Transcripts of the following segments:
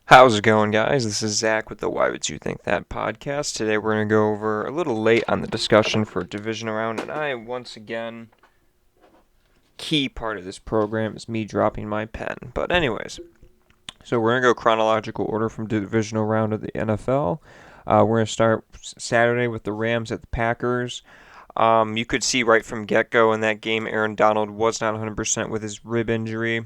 How's it going, guys? This is Zach with the Why Would You Think That podcast. Today we're going to go over a little late on the discussion for Divisional Round, and once again, key part of this program is me dropping my pen. But anyways, so we're going to go chronological order from Divisional Round of the NFL. We're going to start Saturday with the Rams at the Packers. You could see right from get-go in that game, Aaron Donald was not 100% with his rib injury.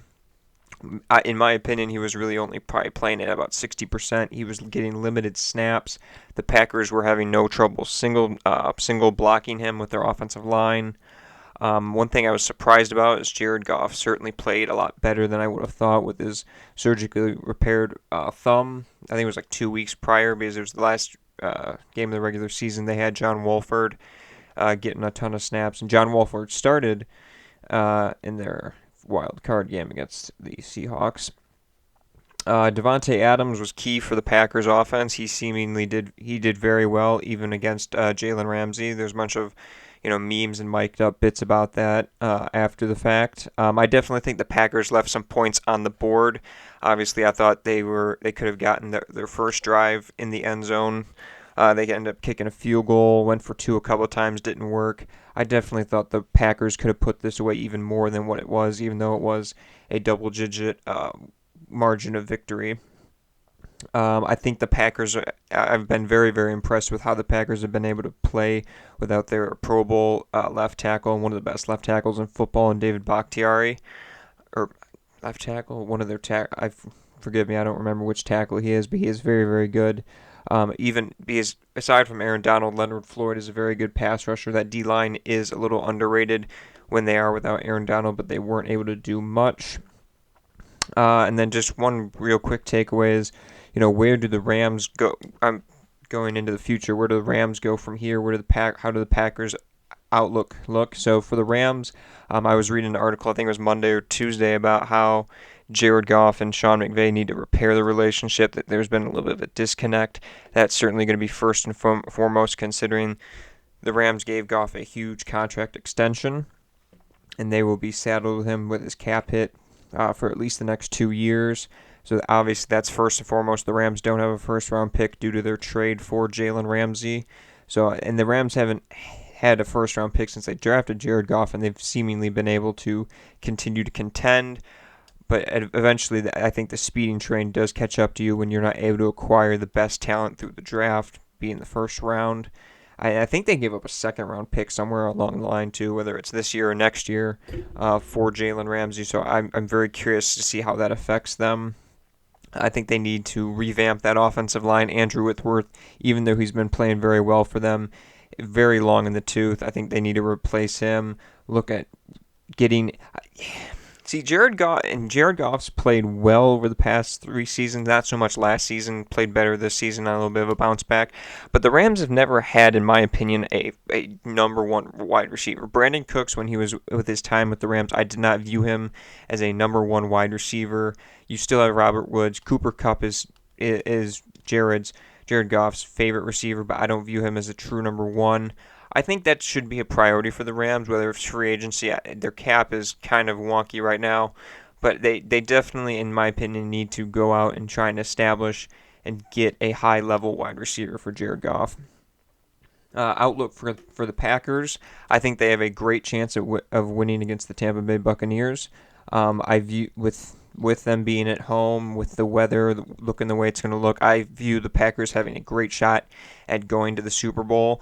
In my opinion, he was really only probably playing at about 60%. He was getting limited snaps. The Packers were having no trouble single blocking him with their offensive line. One thing I was surprised about is Jared Goff certainly played a lot better than I would have thought with his surgically repaired thumb. I think it was like 2 weeks prior because it was the last game of the regular season. They had John Wolford getting a ton of snaps, and John Wolford started in their wild card game against the Seahawks. Devontae Adams was key for the Packers offense. He did very well even against Jalen Ramsey. There's a bunch of memes and mic'd up bits about that after the fact. I definitely think the Packers left some points on the board. Obviously, I thought they could have gotten their first drive in the end zone. They ended up kicking a field goal, went for two a couple of times, didn't work. I definitely thought the Packers could have put this away even more than what it was, even though it was a double-digit margin of victory. I think the Packers, I've been very, very impressed with how the Packers have been able to play without their Pro Bowl left tackle and one of the best left tackles in football, and David Bakhtiari, or left tackle, one of their forgive me, I don't remember which tackle he is, but he is very, very good. Even because aside from Aaron Donald, Leonard Floyd is a very good pass rusher. That D line is a little underrated when they are without Aaron Donald, but they weren't able to do much. And then just one real quick takeaway is, where do the Rams go? I'm going into the future. Where do the Rams go from here? How do the Packers outlook look? So for the Rams, I was reading an article, I think it was Monday or Tuesday, about how Jared Goff and Sean McVay need to repair the relationship, that there's been a little bit of a disconnect. That's certainly going to be first and foremost, considering the Rams gave Goff a huge contract extension, and they will be saddled with him with his cap hit for at least the next 2 years. So obviously that's first and foremost. The Rams don't have a first-round pick due to their trade for Jalen Ramsey. And the Rams haven't had a first-round pick since they drafted Jared Goff, and they've seemingly been able to continue to contend. But eventually, I think the speeding train does catch up to you when you're not able to acquire the best talent through the draft, being the first round. I think they gave up a second-round pick somewhere along the line, too, whether it's this year or next year, for Jalen Ramsey. So I'm very curious to see how that affects them. I think they need to revamp that offensive line. Andrew Whitworth, even though he's been playing very well for them, very long in the tooth, I think they need to replace him. Look at getting... See, Jared Goff's played well over the past 3 seasons, not so much last season, played better this season on a little bit of a bounce back. But the Rams have never had, in my opinion, a number one wide receiver. Brandon Cooks, when he was with his time with the Rams, I did not view him as a number one wide receiver. You still have Robert Woods. Cooper Kupp is Jared Goff's favorite receiver, but I don't view him as a true number one. I think that should be a priority for the Rams, whether it's free agency. Their cap is kind of wonky right now, but they definitely, in my opinion, need to go out and try and establish and get a high-level wide receiver for Jared Goff. Outlook for the Packers, I think they have a great chance of winning against the Tampa Bay Buccaneers. I view with them being at home, with the weather looking the way it's going to look, I view the Packers having a great shot at going to the Super Bowl.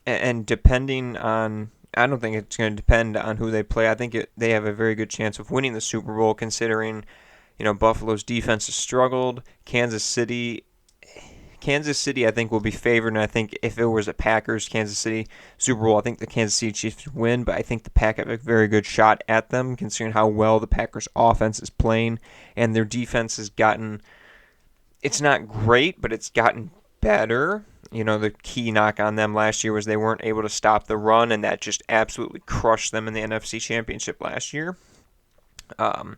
And depending on, I don't think it's going to depend on who they play. I think they have a very good chance of winning the Super Bowl, considering, Buffalo's defense has struggled. Kansas City, I think, will be favored, and I think if it was a Packers Kansas City Super Bowl, I think the Kansas City Chiefs win, but I think the Pack have a very good shot at them, considering how well the Packers offense is playing, and their defense has gotten, it's not great, but it's gotten better. The key knock on them last year was they weren't able to stop the run, and that just absolutely crushed them in the NFC Championship last year. The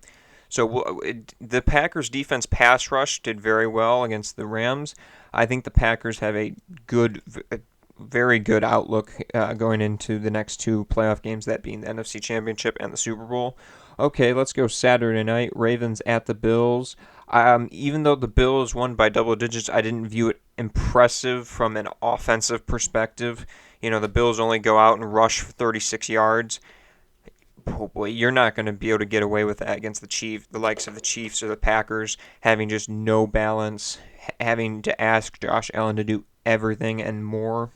Packers' defense pass rush did very well against the Rams. I think the Packers have a very good outlook going into the next two playoff games, that being the NFC Championship and the Super Bowl. Okay, let's go Saturday night. Ravens at the Bills. Even though the Bills won by double digits, I didn't view it impressive from an offensive perspective. The Bills only go out and rush for 36 yards. Oh boy, you're not going to be able to get away with that against the likes of the Chiefs or the Packers, having just no balance, having to ask Josh Allen to do everything and more.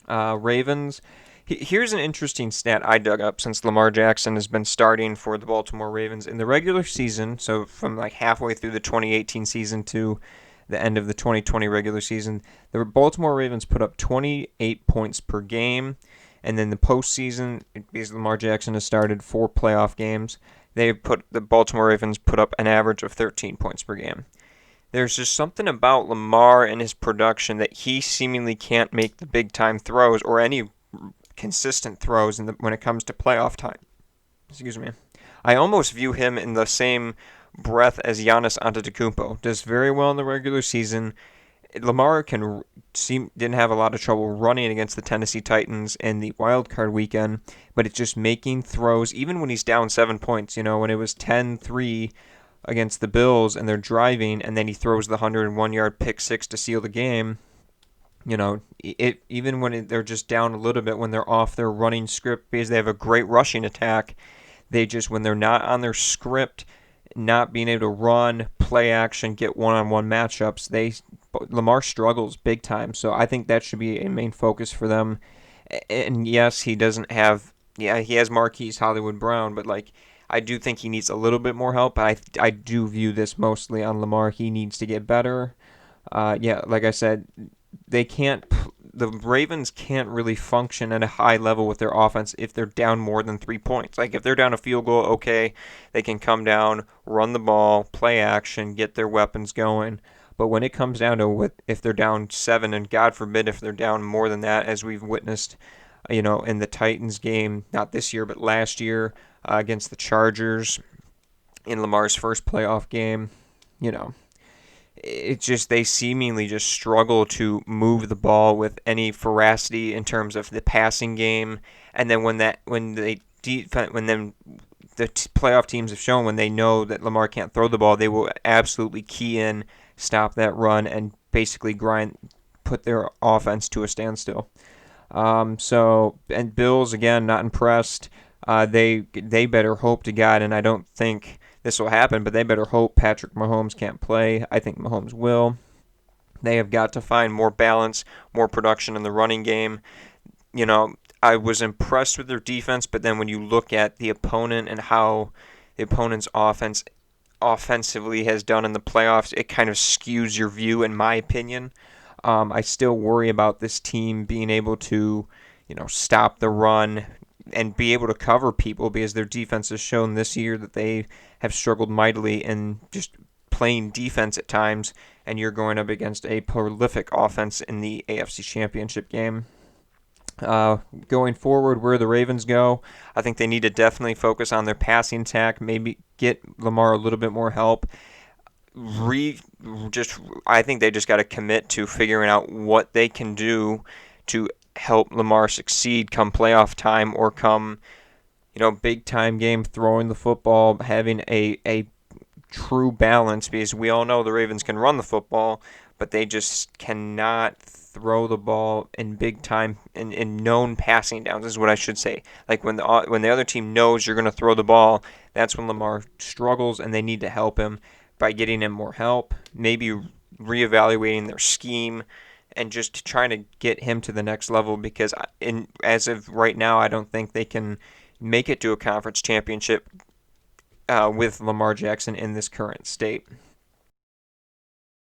Ravens. Here's an interesting stat I dug up since Lamar Jackson has been starting for the Baltimore Ravens in the regular season. So from like halfway through the 2018 season to the end of the 2020 regular season, the Baltimore Ravens put up 28 points per game. And then the postseason, because Lamar Jackson has started 4 playoff games, the Baltimore Ravens put up an average of 13 points per game. There's just something about Lamar and his production that he seemingly can't make the big time throws or any consistent throws when it comes to playoff time. Excuse me. I almost view him in the same breath as Giannis Antetokounmpo. Does very well in the regular season. Lamar didn't have a lot of trouble running against the Tennessee Titans in the wild card weekend, but it's just making throws even when he's down 7 points. When it was 10-3 against the Bills and they're driving, and then he throws the 101-yard pick six to seal the game. Even when they're just down a little bit, when they're off their running script because they have a great rushing attack, when they're not on their script, not being able to run, play action, get one-on-one matchups, Lamar struggles big time. So I think that should be a main focus for them. And yes, he has Marquise Hollywood Brown, but I do think he needs a little bit more help. I do view this mostly on Lamar. He needs to get better. Like I said, the Ravens can't really function at a high level with their offense if they're down more than 3 points. If they're down a field goal, okay, they can come down, run the ball, play action, get their weapons going. But when it comes down to if they're down 7, and God forbid if they're down more than that, as we've witnessed, in the Titans game, not this year, but last year against the Chargers in Lamar's first playoff game, it's just they seemingly just struggle to move the ball with any veracity in terms of the passing game. And then when the playoff teams have shown, when they know that Lamar can't throw the ball, they will absolutely key in, stop that run, and basically put their offense to a standstill. And Bills again not impressed. They better hope to God, and I don't think this will happen, but they better hope Patrick Mahomes can't play. I think Mahomes will. They have got to find more balance, more production in the running game. I was impressed with their defense, but then when you look at the opponent and how the opponent's offensively has done in the playoffs, it kind of skews your view, in my opinion. I still worry about this team being able to, stop the run and be able to cover people, because their defense has shown this year that they have struggled mightily in just playing defense at times, and you're going up against a prolific offense in the AFC Championship game. Going forward, where the Ravens go, I think they need to definitely focus on their passing attack, maybe get Lamar a little bit more help. I think they just got to commit to figuring out what they can do to help Lamar succeed come playoff time or come, big time game, throwing the football, having a true balance, because we all know the Ravens can run the football, but they just cannot throw the ball in big time in known passing downs, is what I should say. When the other team knows you're going to throw the ball, that's when Lamar struggles, and they need to help him by getting him more help, maybe reevaluating their scheme, and just trying to get him to the next level, because as of right now, I don't think they can make it to a conference championship with Lamar Jackson in this current state.